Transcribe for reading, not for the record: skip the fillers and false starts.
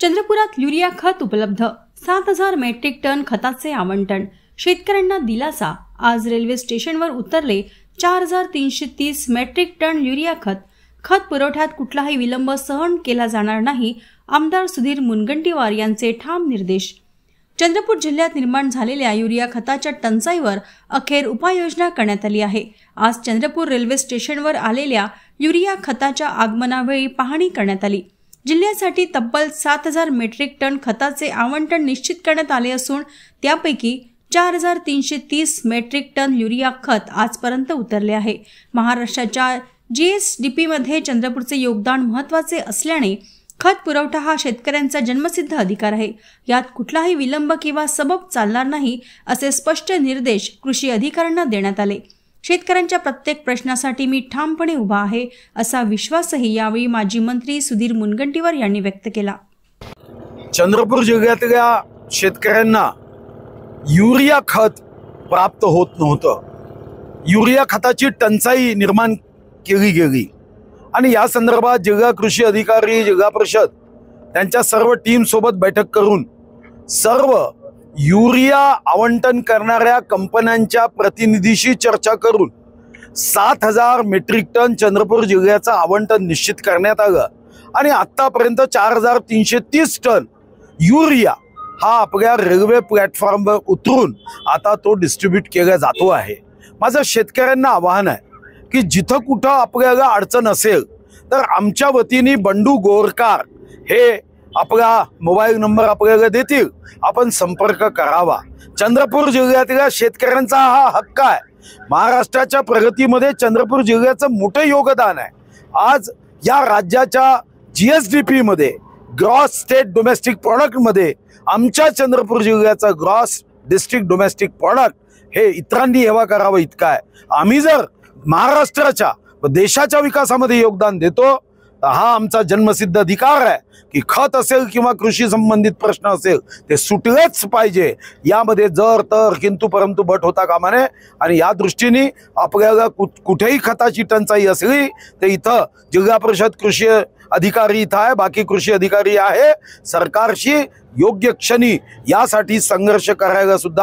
चंद्रपुरात urea खत उपलब्ध 7000 metric ton खताचे आवंटन, शेतकऱ्यांना दिलासा। आज रेल्वे स्टेशनवर उतरले 4330 मेट्रिक टन युरिया खत पुरवठ्यात कुठलाही विलंब सहन केला जाणार नाही, आमदार सुधीर मुनगंटीवार यांचे ठाम निर्देश। चंद्रपूर जिल्ह्यात निर्माण झालेल्या युरिया खताच्या टंचाईवर अखेर उपाययोजना करण्यात आली आहे। आज चंद्रपूर रेल्वे स्टेशनवर आलेल्या युरिया खताच्या आगमनावेळी पाहणी करण्यात आली। जिल्ह्यासाठी तब्बल 7000 मेट्रिक टन खताचे आवंटन निश्चित करण्यात आले असून त्यापैकी 4330 मेट्रिक टन युरिया खत आजपर्यंत उतरले आहे। महाराष्ट्राच्या GSDP मध्ये चंद्रपूरचे योगदान महत्त्वाचे असल्याने खत पुरवठा हा शेतकऱ्यांचा जन्मसिद्ध अधिकार आहे। यात कुठलाही विलंब किंवा सबब चालणार नाही, असे स्पष्ट निर्देश कृषी अधिकाऱ्यांना देण्यात आले। शेतकऱ्यांच्या प्रत्येक प्रश्नासाठी मी ठामपणे उभा आहे, असा विश्वासही यावेळी माजी मंत्री सुधीर मुनगंटीवार यांनी व्यक्त केला। चंद्रपूर जिल्ह्यातल्या शेतकऱ्यांना युरिया खत प्राप्त होत नव्हतं। युरिया खताची टंचाई निर्माण केली गेली आणि या संदर्भात जिल्हा कृषी अधिकारी, जिल्हा परिषद त्यांच्या सर्व टीम सोबत बैठक करून सर्व युरिया आवंटन करणाऱ्या कंपन्यांच्या प्रतिनिधीशी चर्चा करून 7000 मेट्रिक टन चंद्रपूर जिल्ह्याचं आवंटन निश्चित करण्यात आलं आणि आतापर्यंत 4330 टन युरिया हा आपल्या रेल्वे प्लॅटफॉर्मवर उतरून आता तो डिस्ट्रीब्यूट केला जातो आहे। माझं शेतकऱ्यांना आवाहन आहे की जिथं कुठं आपल्याला अडचण असेल तर आमच्या वतीने बंडू गोरकार हे आपला मोबाईल नंबर आपल्याला देतील, आपण संपर्क करावा। चंद्रपूर जिल्ह्यातल्या शेतकऱ्यांचा हा हक्क आहे। महाराष्ट्राच्या प्रगतीमध्ये चंद्रपूर जिल्ह्याचं मोठं योगदान आहे। आज या राज्याच्या GSDP मध्ये ग्रॉस स्टेट डोमेस्टिक प्रोडक्ट मध्ये आमच्या चंद्रपूर जिल्ह्याचं ग्रॉस डिस्ट्रिक्ट डोमेस्टिक प्रोडक्ट हे इतरांनी हेवा करावं इतका आहे। आम्ही जर महाराष्ट्राच्या व देशाच्या विकासामध्ये योगदान देतो तर हा आमचा जन्मसिद्ध अधिकार आहे की खत असेल किंवा कृषी संबंधित प्रश्न असेल ते सुटलेच पाहिजे। यामध्ये जर तर किंतु परंतु बट होता कामा नये आणि या दृष्टीने आपल्याला कुठेही खताची टंचाई असली तर इथं जिल्हा परिषद कृषी अधिकारी इथं आहे, बाकी कृषी अधिकारी आहे। सरकारशी योग्य क्षणी यासाठी संघर्ष करायला सुद्धा